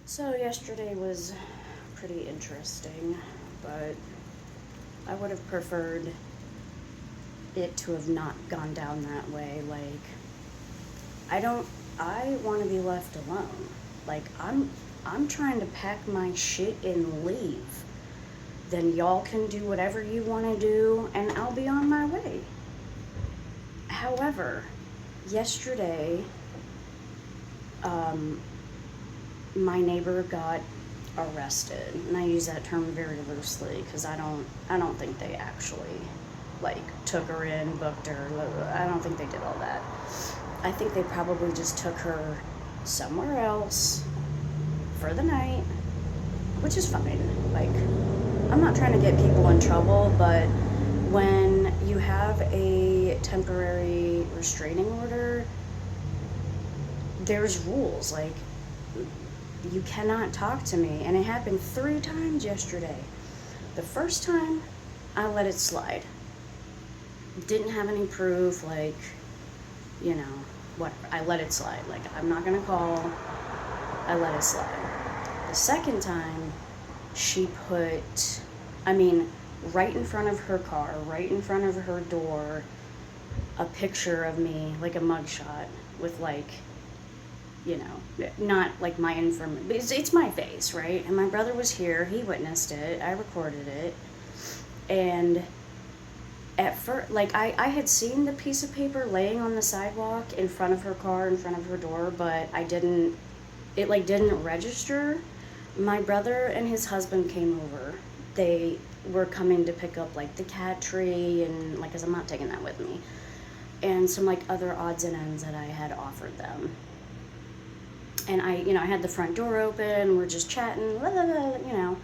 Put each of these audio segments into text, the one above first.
So yesterday was pretty interesting, but I would have preferred it to have not gone down that way. I want to be left alone. I'm trying to pack my shit and leave. Then y'all can do whatever you want to do and I'll be on my way. However, yesterday, my neighbor got arrested, and I use that term very loosely because I don't think they actually took her in, booked her. I don't think they did all that. I think they probably just took her somewhere else for the night, which is fine. I'm not trying to get people in trouble, but when you have a temporary restraining order, there's rules. You cannot talk to me. And it happened 3 times yesterday. The first time, I let it slide. Didn't have any proof, whatever. I let it slide. I'm not gonna call. I let it slide. The second time, she put, right in front of her car, right in front of her door, a picture of me, like a mugshot, with not my information. It's my face, right? And my brother was here. He witnessed it. I recorded it. And at first, I had seen the piece of paper laying on the sidewalk in front of her car, in front of her door, but it didn't register. My brother and his husband came over. They were coming to pick up the cat tree and because I'm not taking that with me, and some other odds and ends that I had offered them. And I had the front door open, we're just chatting, blah, blah, blah,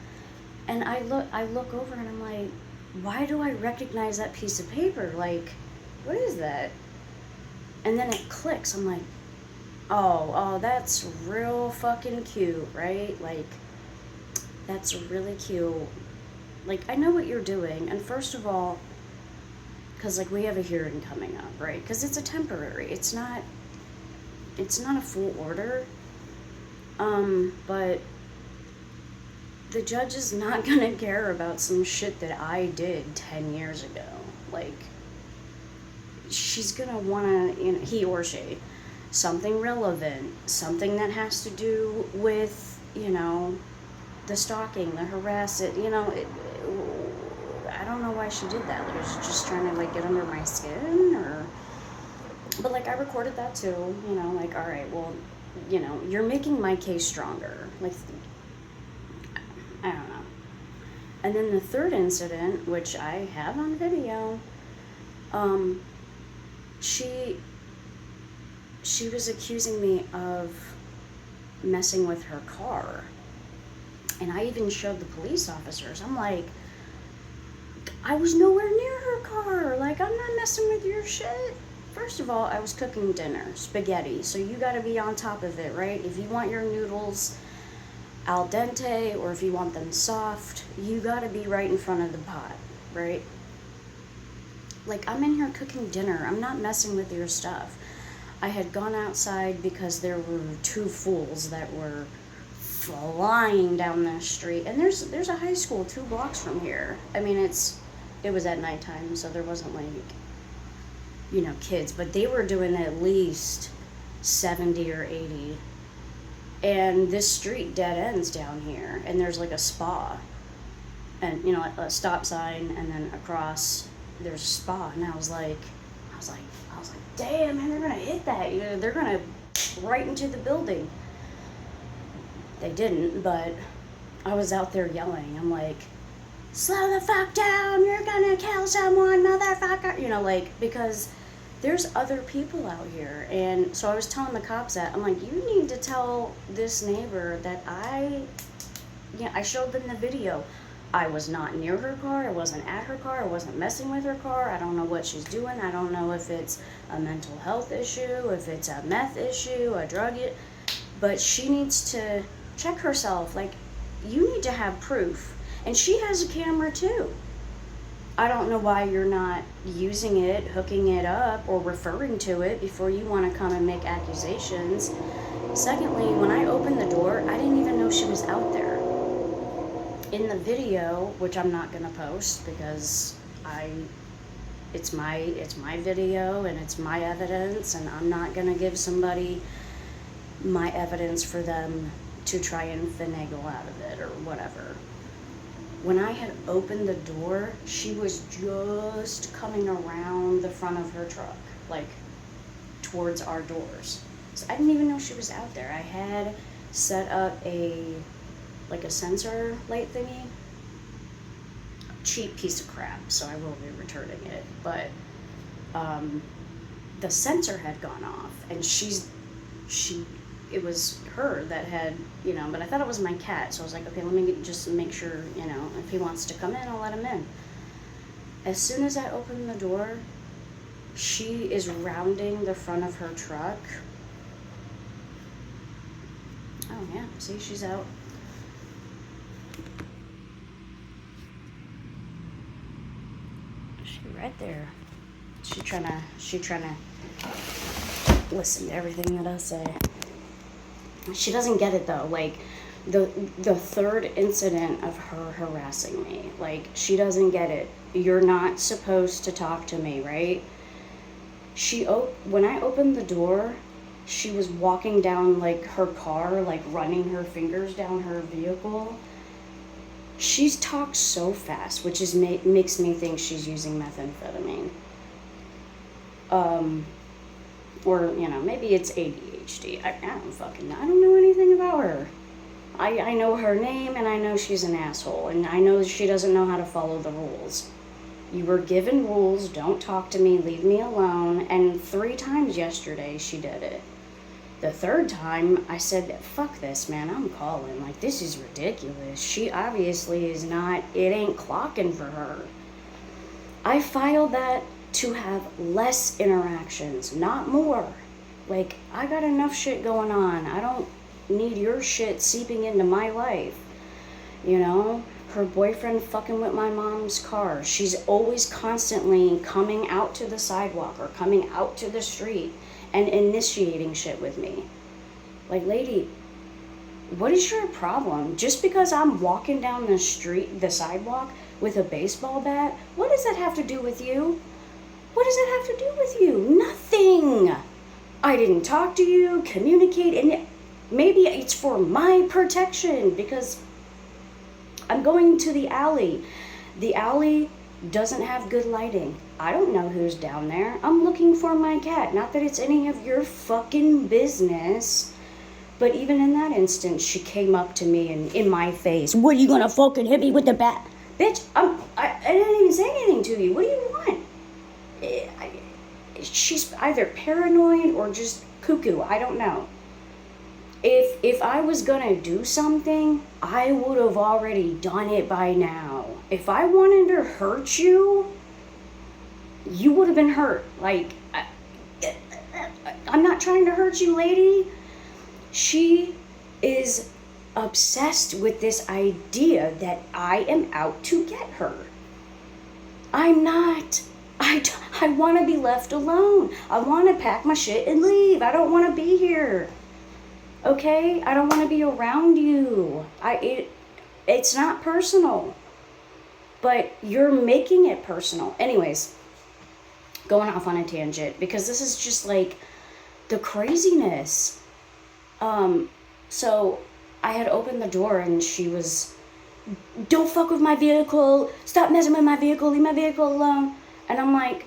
and I look over and I'm like, why do I recognize that piece of paper? What is that? And then it clicks. I'm like, oh, that's real fucking cute, right? That's really cute. I know what you're doing. And first of all, because we have a hearing coming up, right? Because it's a temporary. It's not a full order. But the judge is not gonna care about some shit that I did 10 years ago. She's gonna wanna, he or she, something relevant, something that has to do with, the stalking, the harassment, I don't know why she did that. Was she just trying to get under my skin, or? But I recorded that too. All right, well, you're making my case stronger. I don't know. And then the third incident, which I have on video, she was accusing me of messing with her car. And I even showed the police officers. I'm like, I was nowhere near her car. I'm not messing with your shit. First of all, I was cooking dinner, spaghetti, so you gotta be on top of it, right? If you want your noodles al dente or if you want them soft, you gotta be right in front of the pot, right? I'm in here cooking dinner. I'm not messing with your stuff. I had gone outside because there were 2 fools that were flying down the street, and there's a high school 2 blocks from here. It was at nighttime, so there wasn't kids, but they were doing at least 70 or 80. And this street dead ends down here, and there's a spa, and a stop sign, and then across there's a spa. And I was like, damn, man, they're gonna hit that. They're gonna right into the building. They didn't, but I was out there yelling. I'm like, slow the fuck down, you're gonna kill someone, motherfucker. Because there's other people out here. And so I was telling the cops that, I'm like, you need to tell this neighbor that I showed them the video. I was not near her car, I wasn't at her car, I wasn't messing with her car, I don't know what she's doing, I don't know if it's a mental health issue, if it's a meth issue, a drug issue, but she needs to check herself. You need to have proof. And she has a camera too. I don't know why you're not using it, hooking it up, or referring to it before you want to come and make accusations. Secondly, when I opened the door, I didn't even know she was out there. In the video, which I'm not gonna post because it's my video and it's my evidence, and I'm not gonna give somebody my evidence for them to try and finagle out of it or whatever. When I had opened the door, she was just coming around the front of her truck, like towards our doors. So I didn't even know she was out there. I had set up a sensor light thingy. Cheap piece of crap, so I will be returning it. But the sensor had gone off, and it was her that had, but I thought it was my cat, so I was like, okay, let me just make sure, if he wants to come in, I'll let him in. As soon as I opened the door, she is rounding the front of her truck. Oh yeah, see, she's out. She right there. She trying to listen to everything that I say. She doesn't get it though. Like the third incident of her harassing me. Like, she doesn't get it. You're not supposed to talk to me, right? When I opened the door, she was walking down like her car, like running her fingers down her vehicle. She's talked so fast, which is makes me think she's using methamphetamine. Or, maybe it's ADHD. I don't know anything about her. I know her name, and I know she's an asshole, and I know she doesn't know how to follow the rules. You were given rules, don't talk to me, leave me alone, and 3 times yesterday she did it. The third time, I said, fuck this, man, I'm calling. Like, this is ridiculous. She obviously is not, it ain't clocking for her. I filed that to have less interactions, not more. Like, I got enough shit going on. I don't need your shit seeping into my life. Her boyfriend fucking with my mom's car. She's always constantly coming out to the sidewalk or coming out to the street and initiating shit with me. Like, lady, what is your problem? Just because I'm walking down the sidewalk with a baseball bat, what does that have to do with you? What does that have to do with you? Nothing. I didn't talk to you, communicate, and maybe it's for my protection because I'm going to the alley. The alley doesn't have good lighting. I don't know who's down there. I'm looking for my cat. Not that it's any of your fucking business. But even in that instance, she came up to me and in my face, what, are you gonna fucking hit me with the bat? Bitch, I didn't even say anything to you. What do you want? She's either paranoid or just cuckoo. I don't know. If I was gonna do something, I would have already done it by now. If I wanted to hurt you, you would have been hurt. Like, I'm not trying to hurt you, lady. She is obsessed with this idea that I am out to get her. I'm not. I want to be left alone. I want to pack my shit and leave. I don't want to be here. Okay? I don't want to be around you. It's not personal. But you're making it personal. Anyways, going off on a tangent because this is just like the craziness. So I had opened the door and she was, don't fuck with my vehicle. Stop messing with my vehicle. Leave my vehicle alone. And I'm like,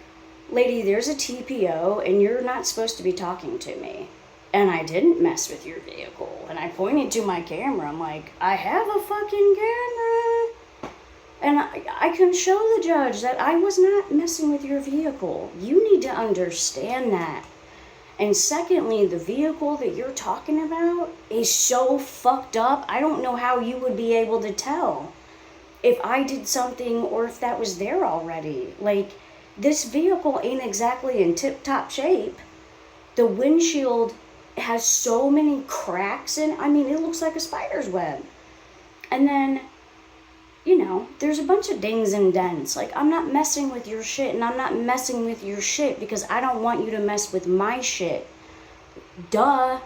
lady, there's a TPO and you're not supposed to be talking to me. And I didn't mess with your vehicle. And I pointed to my camera. I'm like, I have a fucking camera. And I can show the judge that I was not messing with your vehicle. You need to understand that. And secondly, the vehicle that you're talking about is so fucked up, I don't know how you would be able to tell if I did something or if that was there already. Like, this vehicle ain't exactly in tip-top shape. The windshield has so many cracks in it. I mean, it looks like a spider's web. And then, there's a bunch of dings and dents. Like, I'm not messing with your shit, and I'm not messing with your shit because I don't want you to mess with my shit. Duh.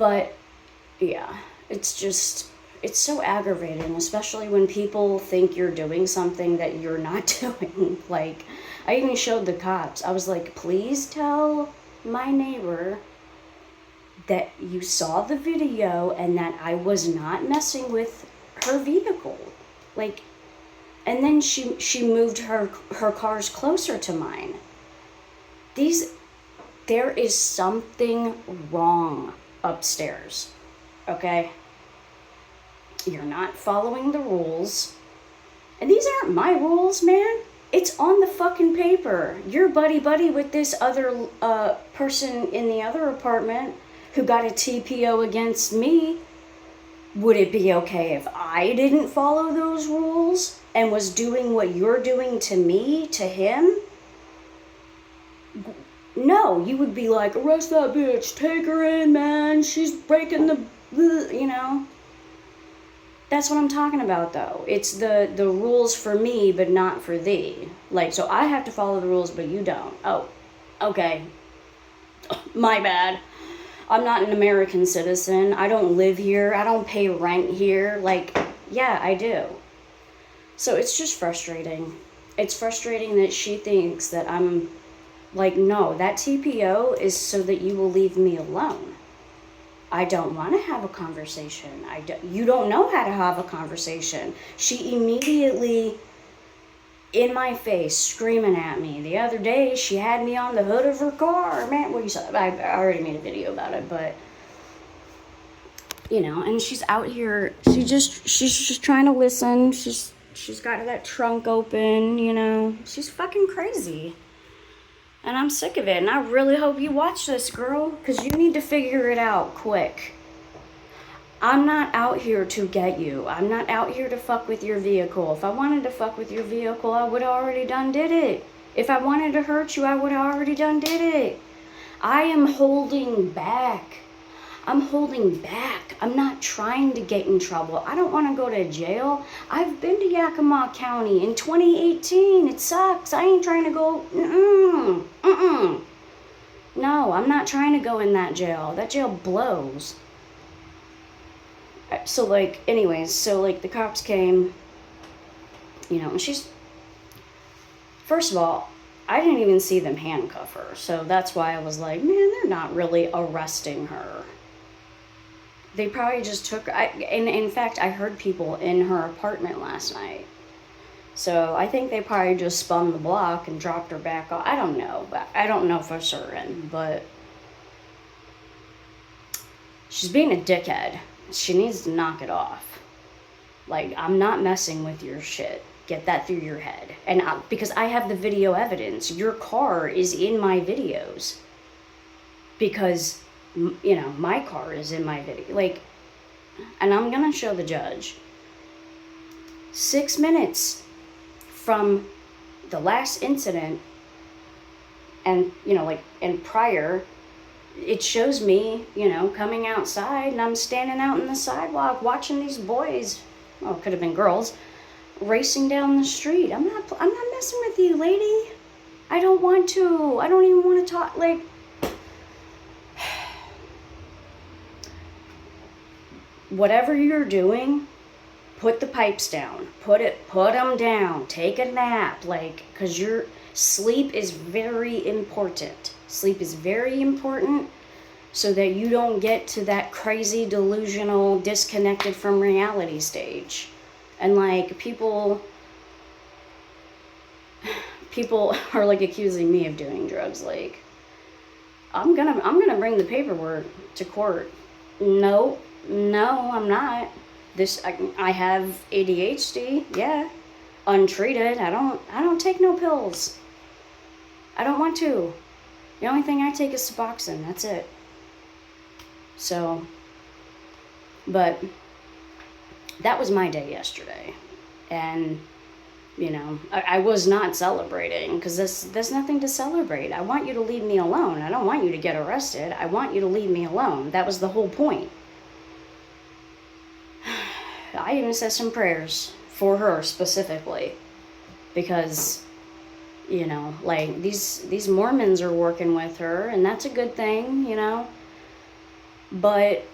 But yeah, it's so aggravating, especially when people think you're doing something that you're not doing. Like, I even showed the cops. I was like, please tell my neighbor that you saw the video and that I was not messing with her vehicle. Like, and then she moved her cars closer to mine. There is something wrong upstairs, okay? You're not following the rules. And these aren't my rules, man. It's on the fucking paper. You're buddy with this other person in the other apartment who got a TPO against me. Would it be okay if I didn't follow those rules and was doing what you're doing to me, to him? No, you would be like, arrest that bitch, take her in, man, she's breaking the, you know. That's what I'm talking about, though. It's the rules for me, but not for thee. Like, so I have to follow the rules, but you don't. Oh, okay. My bad. I'm not an American citizen. I don't live here. I don't pay rent here. Like, yeah, I do. So it's just frustrating. It's frustrating that she thinks that I'm, like, no, that TPO is so that you will leave me alone. I don't want to have a conversation. You don't know how to have a conversation. She immediately, in my face, screaming at me. The other day, she had me on the hood of her car. Man, what you saw? I already made a video about it, but, you know, and she's out here. She's just trying to listen. She's got that trunk open, you know. She's fucking crazy. And I'm sick of it. And I really hope you watch this, girl, because you need to figure it out quick. I'm not out here to get you. I'm not out here to fuck with your vehicle. If I wanted to fuck with your vehicle, I would have already done did it. If I wanted to hurt you, I would have already done did it. I am holding back. I'm holding back. I'm not trying to get in trouble. I don't want to go to jail. I've been to Yakima County in 2018. It sucks. I ain't trying to go. No, I'm not trying to go in that jail. That jail blows. So, like, anyways, so, like, the cops came, you know, and she's, first of all, I didn't even see them handcuff her. So that's why I was like, man, they're not really arresting her. They probably just took, and in fact, I heard people in her apartment last night. So I think they probably just spun the block and dropped her back off. I don't know, but I don't know for certain, but she's being a dickhead. She needs to knock it off. Like, I'm not messing with your shit. Get that through your head. And because I have the video evidence, your car is in my videos. Because, you know, my car is in my video. Like, and I'm gonna show the judge. 6 minutes from the last incident, and, you know, like, and prior, it shows me, you know, coming outside, and I'm standing out in the sidewalk watching these boys, well, it could have been girls, racing down the street. I'm not messing with you, lady. I don't want to. I don't even want to talk, like, whatever you're doing, put the pipes down. Put them down. Take a nap, like, because your sleep is very important. Sleep is very important so that you don't get to that crazy, delusional, disconnected from reality stage. And, like, people are, like, accusing me of doing drugs. Like, I'm gonna bring the paperwork to court. No, I'm not. I have ADHD, yeah, untreated. I don't take no pills. I don't want to. The only thing I take is Suboxone. That's it. So, but that was my day yesterday, and, you know, I was not celebrating, because there's nothing to celebrate. I want you to leave me alone. I don't want you to get arrested. I want you to leave me alone. That was the whole point. I even said some prayers for her specifically, because, you know, like, these Mormons are working with her, and that's a good thing, you know. But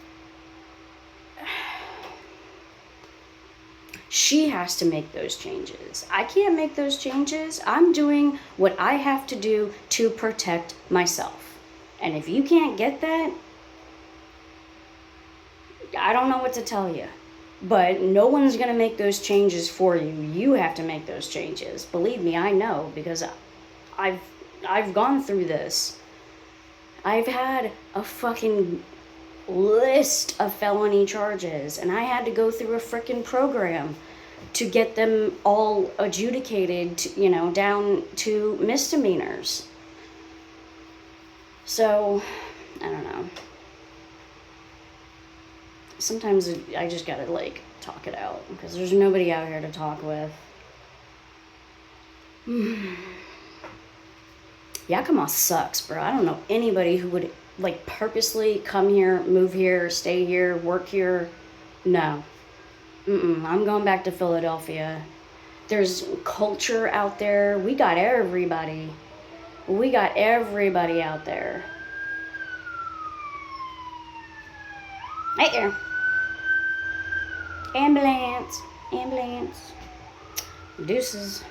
she has to make those changes. I can't make those changes. I'm doing what I have to do to protect myself. And if you can't get that, I don't know what to tell you. But no one's going to make those changes for you. You have to make those changes. Believe me, I know, because I've gone through this. I've had a fucking list of felony charges, and I had to go through a freaking program to get them all adjudicated, down to misdemeanors. So, I don't know. Sometimes I just gotta, talk it out, because there's nobody out here to talk with. Yakima sucks, bro. I don't know anybody who would, purposely come here, move here, stay here, work here. No. I'm going back to Philadelphia. There's culture out there. We got everybody. We got everybody out there. Right there. Ambulance. Ambulance. Deuces.